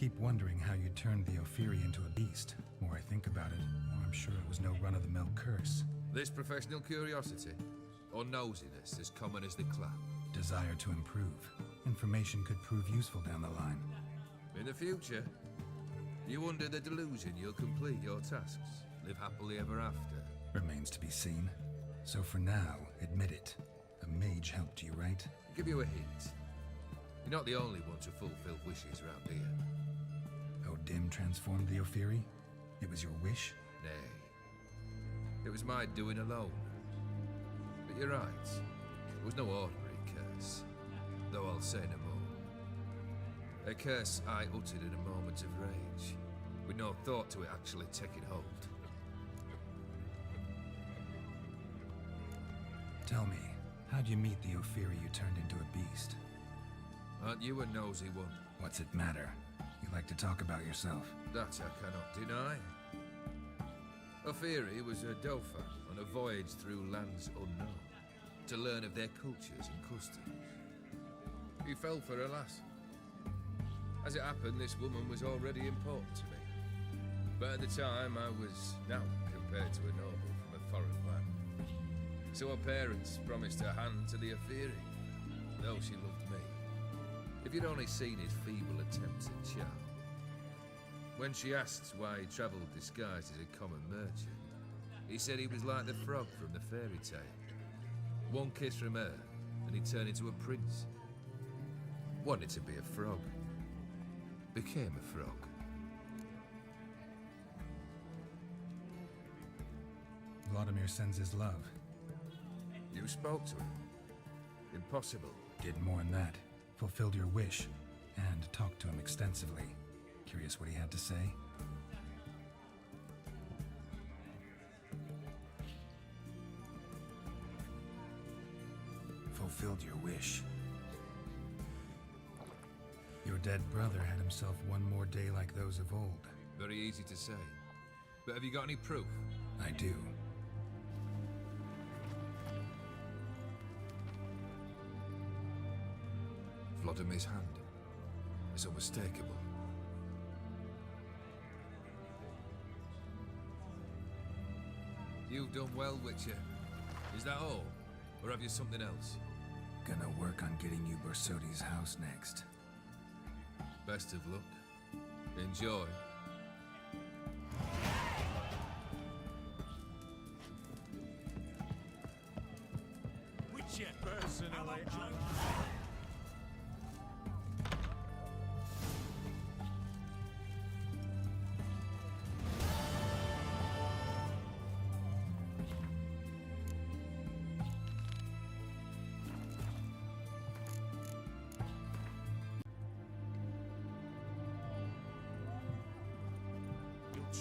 keep wondering how you turned the Ophiri into a beast. The more I think about it, the more I'm sure it was no run-of-the-mill curse. This professional curiosity, or nosiness as common as the clap. Desire to improve. Information could prove useful down the line. In the future, you under the delusion you'll complete your tasks, live happily ever after. Remains to be seen. So for now, admit it. A mage helped you, right? I'll give you a hint. You're not the only one to fulfill wishes around here. O'Dim transformed the Ophiri? It was your wish? Nay. It was my doing alone. But you're right. It was no ordinary curse. Though I'll say no more. A curse I uttered in a moment of rage, with no thought to it actually taking hold. Tell me, how'd you meet the Ophiri you turned into a beast? Aren't you a nosy one? What's it matter? You like to talk about yourself. That I cannot deny. Ophiri was a Dauphin on a voyage through lands unknown, to learn of their cultures and customs. He fell for a lass. As it happened, this woman was already important to me. But at the time, I was now compared to a noble from a foreign land. So her parents promised her hand to the Ophiri, though she loved me. If you'd only seen his feeble attempts at charm. When she asked why he travelled disguised as a common merchant, he said he was like the frog from the fairy tale. One kiss from her, and he turned into a prince. Wanted to be a frog. Became a frog. Vladimir sends his love. You spoke to him. Impossible. Did more than that. Fulfilled your wish. And talked to him extensively. Curious what he had to say? Fulfilled your wish. Your dead brother had himself one more day like those of old. Very easy to say. But have you got any proof? I do. Vladimir's hand. It's unmistakable. You've done well, Witcher. Is that all? Or have you something else? Gonna work on getting you Bersodi's house next. Best of luck. Enjoy. Witcher, personally,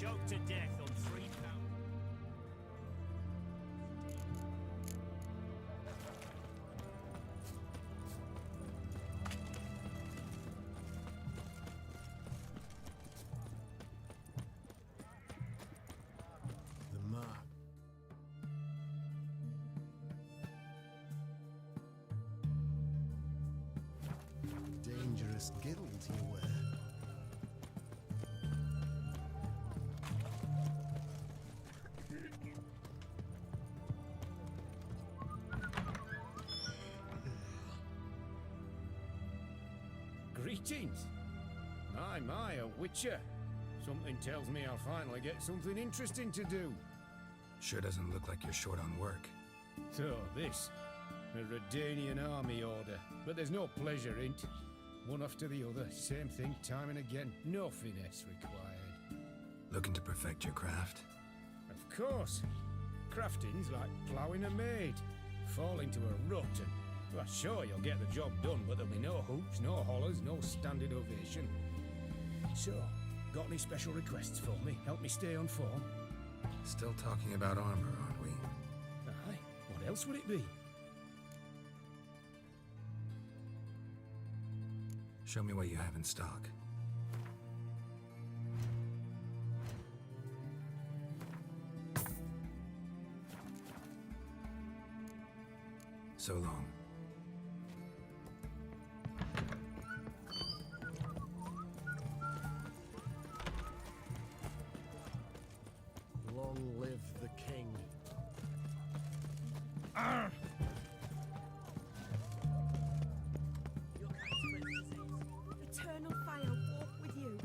choked to death on £3. The mark. Dangerous guild you wear. Greetings. My, a witcher. Something tells me I'll finally get something interesting to do. Sure doesn't look like you're short on work. So, this. A Redanian army order. But there's no pleasure in it. One after the other, same thing time and again. No finesse required. Looking to perfect your craft? Of course. Crafting's like ploughing a maid. Fall into a rut and... Well, sure, you'll get the job done, but there'll be no hoops, no hollers, no standing ovation. So, got any special requests for me? Help me stay on form? Still talking about armor, aren't we? Aye. What else would it be? Show me what you have in stock. So long. Eternal fire walk with you.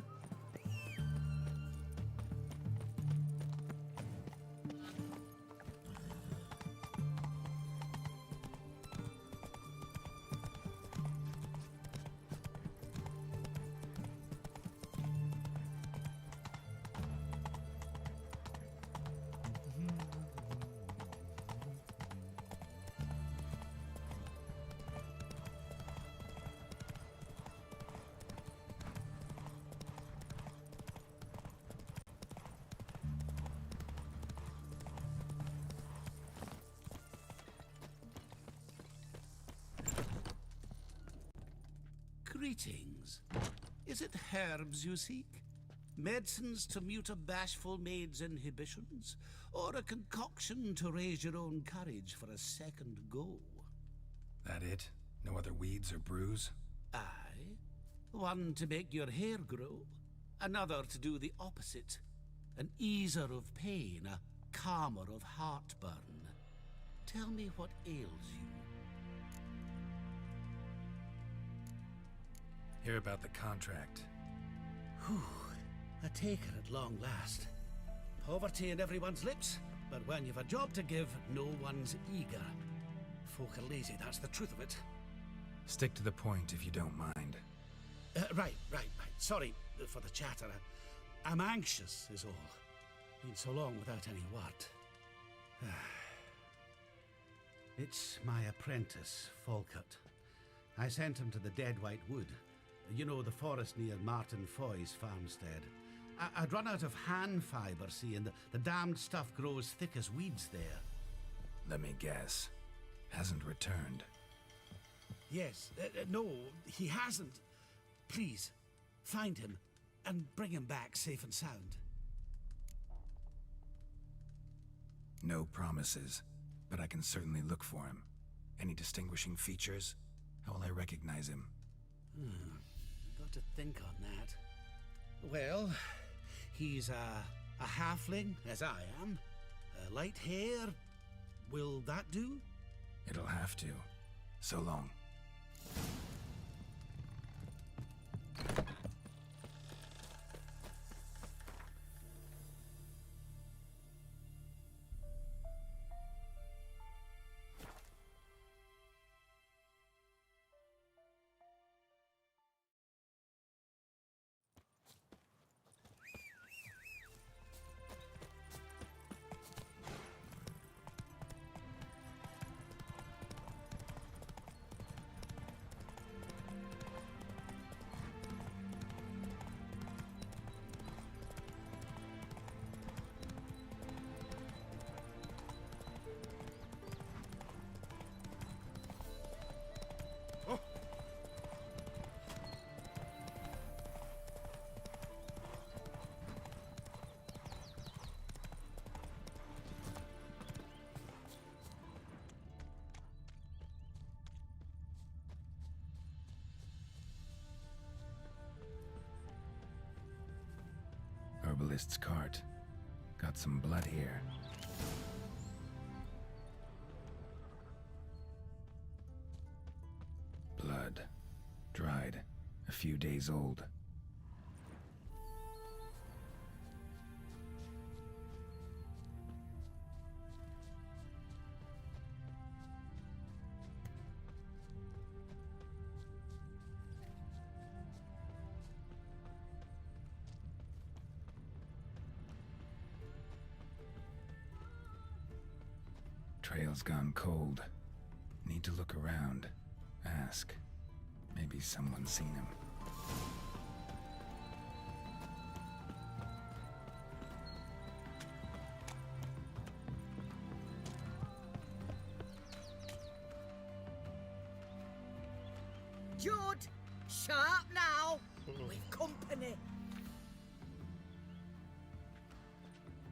Greetings. Is it herbs you seek? Medicines to mute a bashful maid's inhibitions? Or a concoction to raise your own courage for a second go? That it? No other weeds or brews? Aye. One to make your hair grow, another to do the opposite. An easer of pain, a calmer of heartburn. Tell me what ails you. Hear about the contract. Whew. A taker at long last. Poverty in everyone's lips, but when you've a job to give, no one's eager. Folk are lazy, that's the truth of it. Stick to the point if you don't mind. Right. Sorry for the chatter. I'm anxious, is all. Been so long without any word. It's my apprentice, Falkert. I sent him to the Dead White Wood. You know, the forest near Martin Foy's farmstead. I'd run out of hand fibre, see, and the damned stuff grows thick as weeds there. Let me guess. Hasn't returned. Yes, no, he hasn't. Please, find him and bring him back safe and sound. No promises, but I can certainly look for him. Any distinguishing features? How will I recognize him? Got to think on that. Well, he's a halfling, as I am. Light hair. Will that do? It'll have to. So long. Herbalist's cart. Got some blood here. Blood. Dried. A few days old. Trail's gone cold. Need to look around. Ask. Maybe someone's seen him. Jude, sharp now. We've company.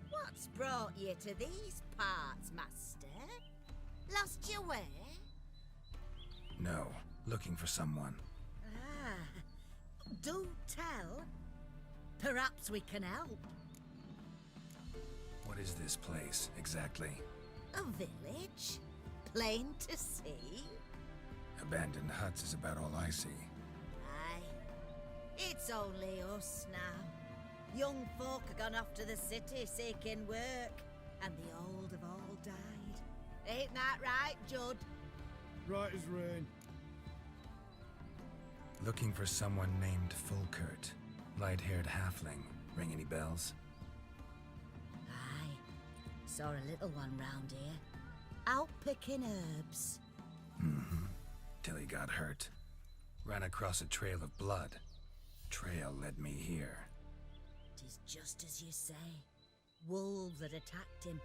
What's brought you to these parts, master? Lost your way? No. Looking for someone. Ah, do tell. Perhaps we can help. What is this place, exactly? A village? plain to see? Abandoned huts is about all I see. Aye. It's only us now. Young folk have gone off to the city seeking work, and the old have all died. Ain't that right, Judd? Right as rain. Looking for someone named Fulkert. Light-haired halfling. Ring any bells? Aye. Saw a little one round here. Out picking herbs. Till he got hurt. Ran across a trail of blood. Trail led me here. 'Tis just as you say. Wolves had attacked him.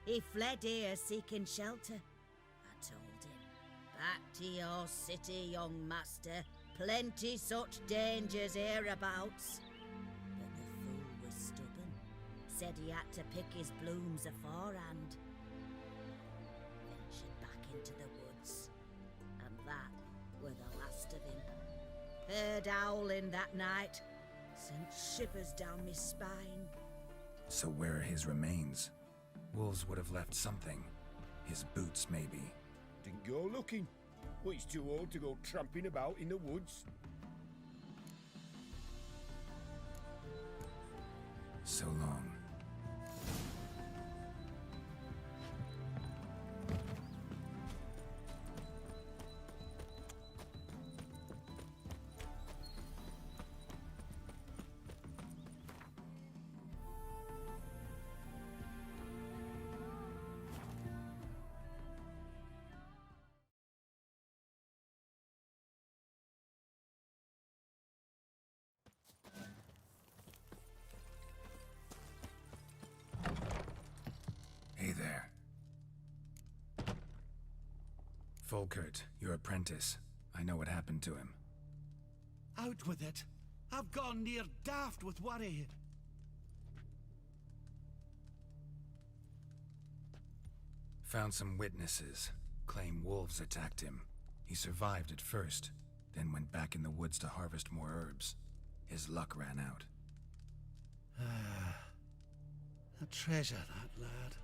He fled here seeking shelter. I told him, back to your city, young master. Plenty such dangers hereabouts. But the fool was stubborn. Said he had to pick his blooms aforehand. Ventured back into the woods. And that were the last of him. Heard howling that night. Sent shivers down my spine. So where are his remains? Wolves would have left something. His boots, maybe. Didn't go looking. Well, he's too old to go tramping about in the woods. So long. Hey there. Fulkert, your apprentice. I know what happened to him. Out with it. I've gone near daft with worry. Found some witnesses. Claim wolves attacked him. He survived at first, then went back in the woods to harvest more herbs. His luck ran out. A treasure, that lad.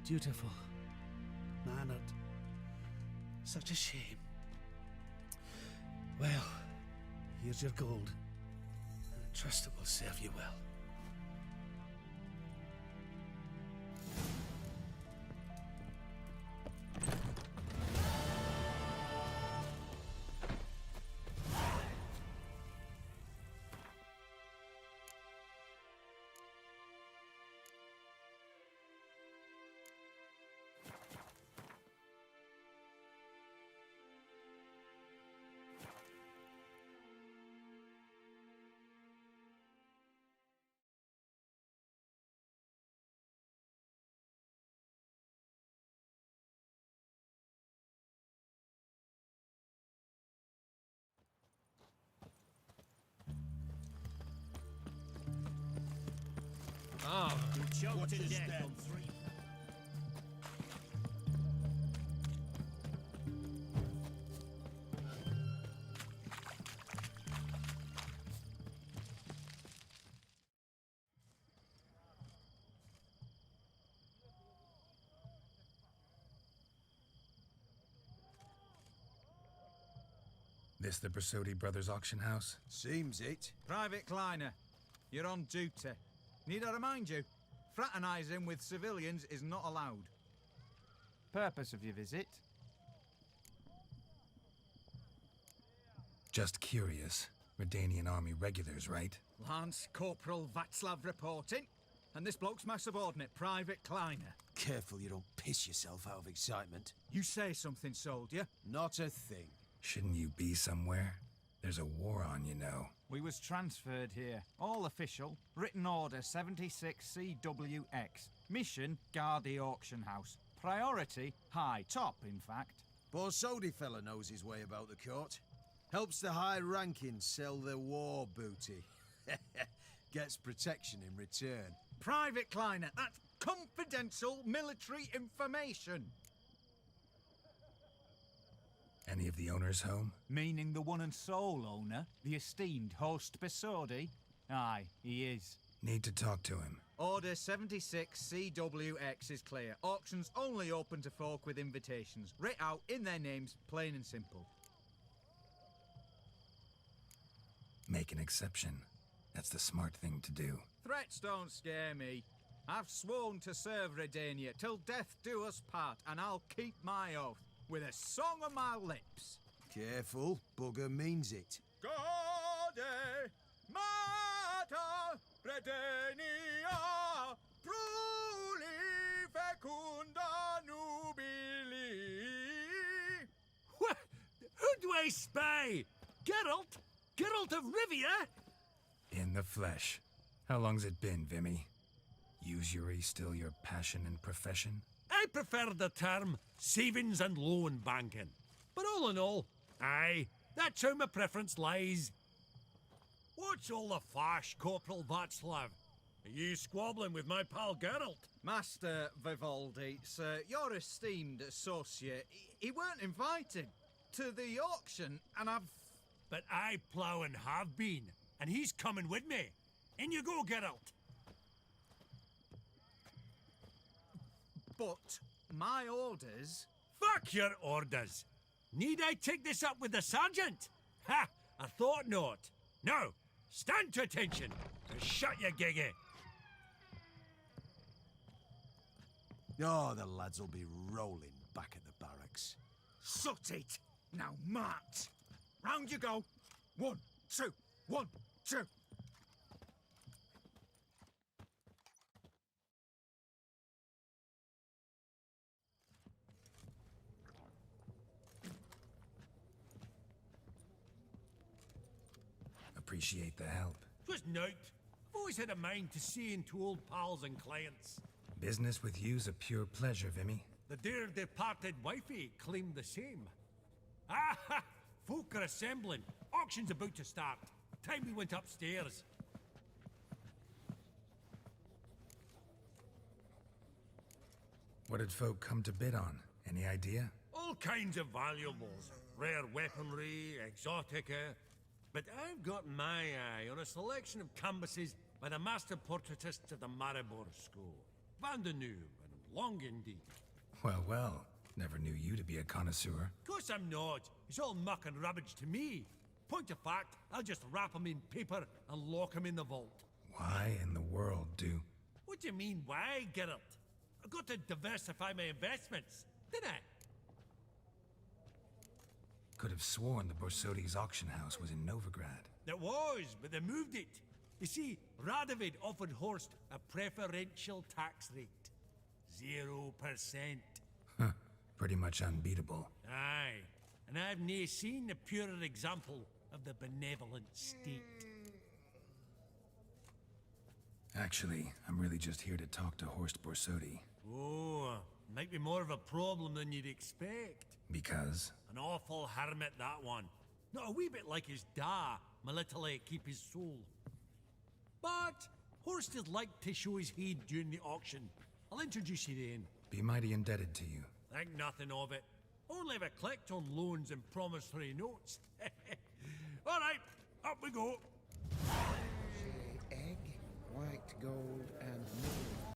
Dutiful. Mannered. Such a shame. Well, here's your gold. I trust it will serve you well. Ah, choked to death on 3. This the Brasodi Brothers auction house? Seems it. Private Kleiner, you're on duty. Need I remind you, fraternising with civilians is not allowed. Purpose of your visit? Just curious. Redanian army regulars, right? Lance Corporal Václav reporting, and this bloke's my subordinate, Private Kleiner. Careful you don't piss yourself out of excitement. You say something, soldier. Not a thing. Shouldn't you be somewhere? There's a war on, you know. We was transferred here. All official. Written order 76 CWX. Mission, guard the auction house. Priority, high. Top, in fact. Borsodi fella knows his way about the court. Helps the high rankings sell their war booty. Gets protection in return. Private Kleiner, that's confidential military information. Any of the owners home? Meaning the one and sole owner, the esteemed host Besodi? Aye, he is. Need to talk to him. Order 76 CWX is clear. Auctions only open to folk with invitations. Writ out in their names, plain and simple. Make an exception. That's the smart thing to do. Threats don't scare me. I've sworn to serve Redania till death do us part, and I'll keep my oath with a song on my lips. Careful, bugger means it. Gaude Mater Redania Pruli Fecunda Nubili. What? Who do I spy? Geralt? Geralt of Rivia? In the flesh. How long's it been, Vimy? Usury still your passion and profession? I prefer the term savings and loan banking. But all in all, aye, that's how my preference lies. What's all the fash, Corporal Václav? Are you squabbling with my pal Geralt? Master Vivaldi, sir, your esteemed associate, he weren't invited to the auction, and I've... But I plough and have been, and he's coming with me. In you go, Geralt. But my orders... Fuck your orders. Need I take this up with the sergeant? Ha! I thought not. Now, stand to attention and shut your giggy. Oh, the lads will be rolling back at the barracks. Sut it! Now march! Round you go! 1, 2, 1, 2! Appreciate the help. Just note, I've always had a mind to seeing to old pals and clients. Business with you's a pure pleasure, Vimy. The dear departed wifey claimed the same. Ah ha! Folk are assembling. Auction's about to start. Time we went upstairs. What did folk come to bid on? Any idea? All kinds of valuables. Rare weaponry, exotica. But I've got my eye on a selection of canvases by the master portraitists of the Maribor School. Van de Noob and Longindy. Well, well. Never knew you to be a connoisseur. Of course I'm not. It's all muck and rubbish to me. Point of fact, I'll just wrap 'em in paper and lock 'em in the vault. Why in the world do... What do you mean, why, Geralt? I've got to diversify my investments, didn't I? Could have sworn the Borsodi's auction house was in Novigrad. It was, but they moved it. You see, Radovid offered Horst a preferential tax rate. 0%. Huh. Pretty much unbeatable. Aye, and I've nae seen a purer example of the benevolent state. Actually, I'm really just here to talk to Horst Borsodi. Oh, might be more of a problem than you'd expect. Because? An awful hermit, that one. Not a wee bit like his da, my little keep his soul. But Horst is like to show his head during the auction. I'll introduce you then. Be mighty indebted to you. Think nothing of it. Only if I collect on loans and promissory notes. All right, up we go. Egg, white gold, and milk.